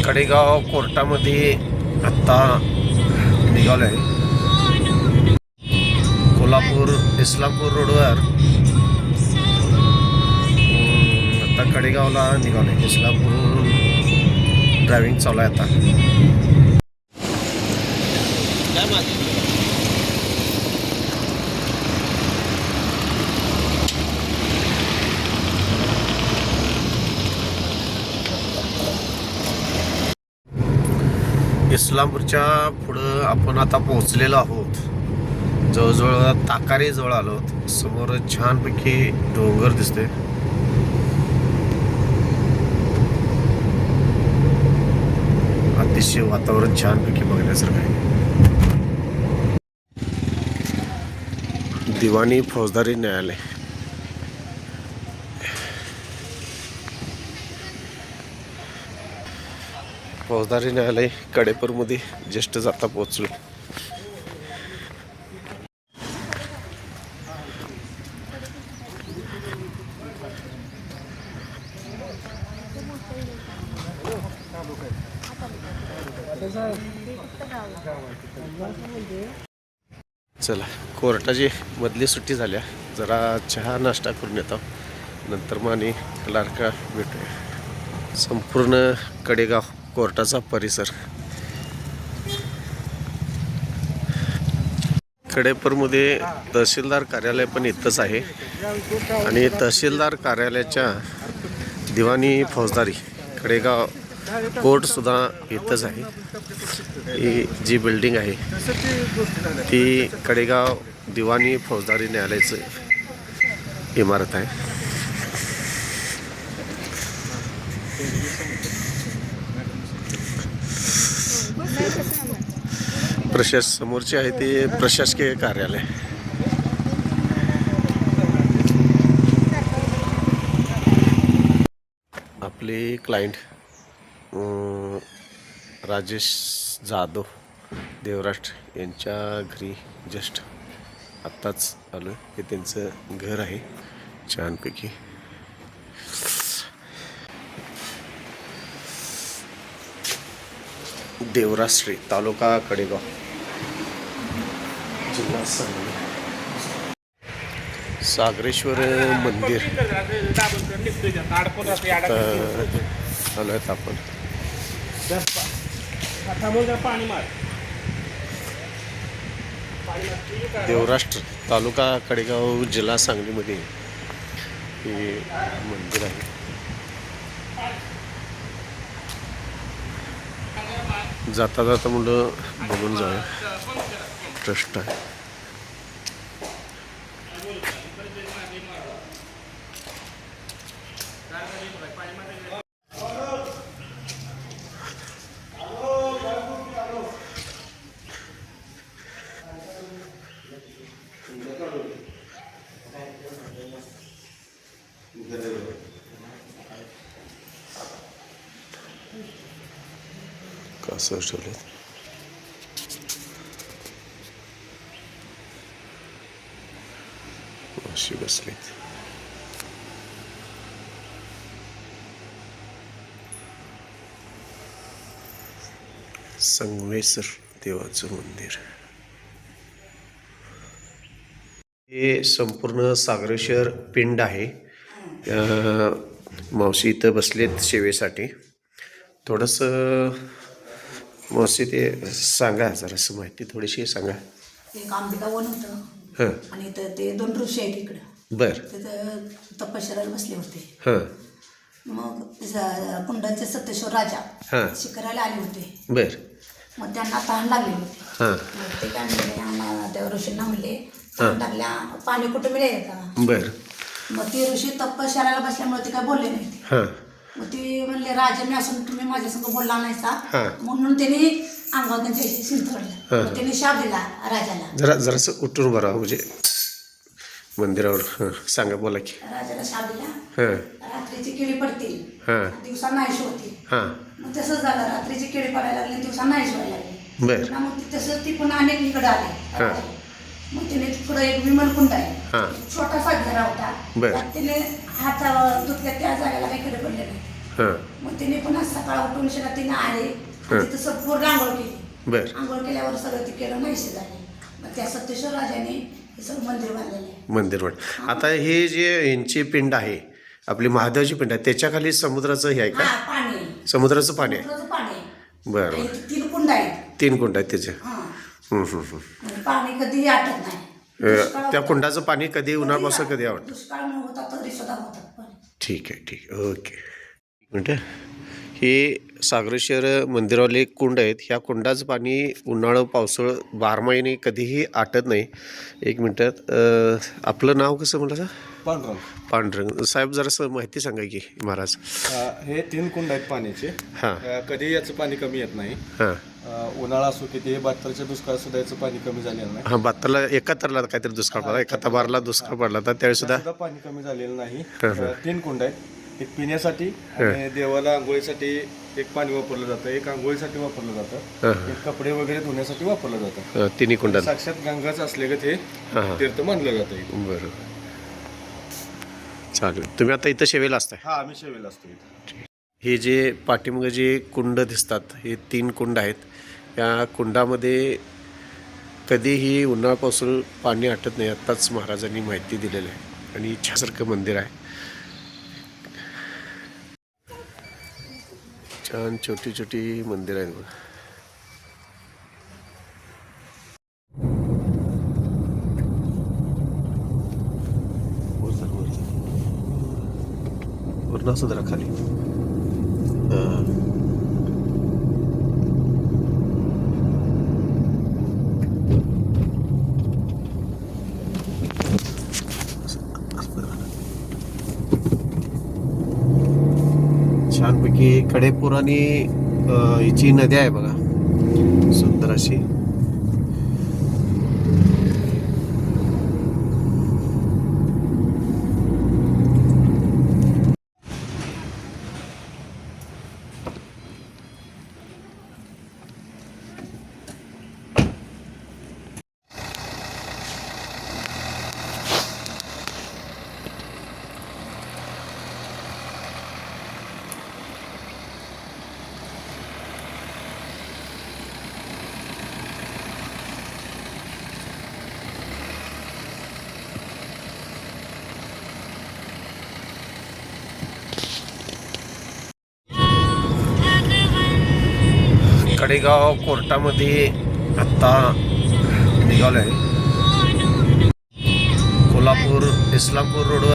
कडेगाव कोर्टामध्ये आत्ता निघालो आहे. कोल्हापूर इस्लामपूर रोडवर आता कडेगावला निघालो आहे. इस्लामपूर ड्रायव्हिंग चालू आहे आता. इस्लामपूरच्या पुढं आपण आता पोहोचलेलो आहोत. जवळजवळ ताकारी जवळ आलो आहोत. समोर छानपैकी डोंगर दिसते. अतिशय वातावरण छानपैकी बघण्यासारखं आहे. दिवाणी फौजदारी न्यायालय. फौजदारी न्यायालय कडेपूरमध्ये जस्ट जाता पोहोचलो. चला, कोर्टाची मधली सुट्टी झाल्या. जरा चहा नाश्ता करून येतो, नंतर मग आणि क्लार्का भेटूया. संपूर्ण कडेगाव कोर्टाचा परिसर. कडेपूरमध्ये तहसीलदार कार्यालय पण इथंच आहे आणि तहसीलदार कार्यालयाच्या दिवाणी फौजदारी कडेगाव कोर्टसुद्धा इथंच आहे. ही जी बिल्डिंग आहे ती कडेगाव दिवाणी फौजदारी न्यायालयाचं इमारत आहे. समोरचे आहे ते प्रशासकीय कार्यालय. आपले क्लायंट राजेश जाधव देवराष्ट्र यांच्या घरी जस्ट आत्ताच आलो. हे त्यांचं घर आहे छानपैकी. देवराष्ट्री, तालुका कडेगाव, जिल्हा सांगली. सागरेश्वर मंदिर आलो आहेत आपण. देवराष्ट्र, तालुका कडेगाव, जिल्हा सांगलीमध्ये हे मंदिर आहे. जाता जाता मुलं बघून जाऊया. ट्रस्ट आहे. कसं ठेवलेत अशी बसलीत. संगमेश्वर देवाचं मंदिर. हे संपूर्ण सागरेश्वर पिंड आहे. मावशी इथं बसलेत सेवेसाठी. थोडंसं मावशी ते सांगा, जरासं माहिती थोडीशी सांगा. एक अंबिका वन होतं आणि ते 2 ऋषी आहेत इकडं. बर. तिथं तपश्चर्याला बसले होते. हां. मग कुंडाचे सत्तेश्वर राजा शिकारायला आले होते. बर. मग त्यांना तहान लागली होती. मग ते काय म्हणले, आम्हाला त्या ऋषींना म्हणले तहान लागल्या, पाणी कुठं मिळेल का? बर. मग ते ऋषी तपश्चर्याला बसल्यामुळे ते काय बोलले नाहीत. मग ते म्हणले, राजा मी असून तुम्ही माझ्यासंग बोलला नाहीसा, म्हणून त्यांनी अंगावर त्यांच्याशी शिंतवडलं. मग त्यांनी शाप दिला राजाला. जरासं उठून बरं म्हणजे मंदिरावर सांगा, बोला की. राजाला शाप दिला, रात्रीची किडी पडतील, दिवसा नाहीशी होती. मग तसंच झालं, रात्रीची किडी पडायला लागली, दिवसा नाहीशी व्हायला लागली. मग तसंच ती पुन्हा अनेक इकडे आले. मग तिने तिकडं एक विमलकुंड आहे, छोटासा घरा होता. तिने हात धुतल्या, त्या जागेला काही किडे पडले नाही. मग तिने पण आज सकाळ उठून शेतात तिने आले तिथं संपूर्ण आंघोळ केली. बर आंघोळ केल्यावर सगळं ती केलं नाहीसे झाले. मग त्या सप्तेश्वर राजाने हे सगळं मंदिर बांधलेलं आहे. मंदिर वाट आता हे जे यांची पिंड आहे आपली महादेवाची पिंड आहे त्याच्या खाली समुद्राचं हे आहे का हा पाणी आहे. समुद्राचं पाणी आहे समुद्राचं पाणी आहे. बरं आणि बरं इथे 3 कुंड आहेत. 3 कुंड आहेत त्याचे हा हम्म. आणि पाणी कधीही आटत नाही. त्या कुंडाचं पाणी कधी उन्हापासून कधी आवडतं दुष्काळ न होता तरी सुद्धा होतात पाणी. ठीक आहे ओके एक मिनटं हे सागरेश्वर मंदिरावाले कुंड आहेत ह्या कुंडाचं पाणी उन्हाळं पावसाळं 12 महिने कधीही आटत नाही. एक मिनटात आपलं नाव कसं म्हटलं पांढरंग. पांढरंग साहेब जरासं माहिती सांगा की महाराज. हे 3 कुंड आहेत पाण्याचे. हां कधी याचं पाणी कमी येत नाही. हां उन्हाळा असो की ते 72च्या दुष्काळ सुद्धा याचं पाणी कमी झालेलं नाही. हां 72ला 71ला काहीतरी दुष्काळ पडला 71 दुष्काळ पडला तर त्यावेळी सुद्धा सुद्धा पाणी कमी झालेलं नाही. 3 कुंड आहेत. एक पिण्यासाठी आणि देवाला आंघोळीसाठी एक पाणी वापरलं जातं, एक आंघोळीसाठी वापरलं जातं, एक कपडे वगैरे धुण्यासाठी वापरलं जातं. तिन्ही कुंडात साक्षात गंगाच असल्यागत हे तीर्थ मानलं जातं. बरोबर चालेल. तुम्ही आता इथं शेवेला असताय. हा आम्ही शेवेला असतो इथं. हे जे पाठीमागे जे कुंड दिसतात हे 3 कुंड आहेत या कुंडामध्ये कधीही उन्हाळ्यापासून पाणी आटत नाही. आत्ताच महाराजांनी माहिती दिलेली आहे आणि इच्छासारखं मंदिर आहे. छान छोटी छोटी मंदिर आहेत बघा. वरना सुद्धा खाली छानपैकी कडेपूर आणि हिची नदी आहे बघा सुंदर अशी. कडेगाव कोर्टामध्ये आत्ता निघालो आहे. कोल्हापूर इस्लामपूर रोडवर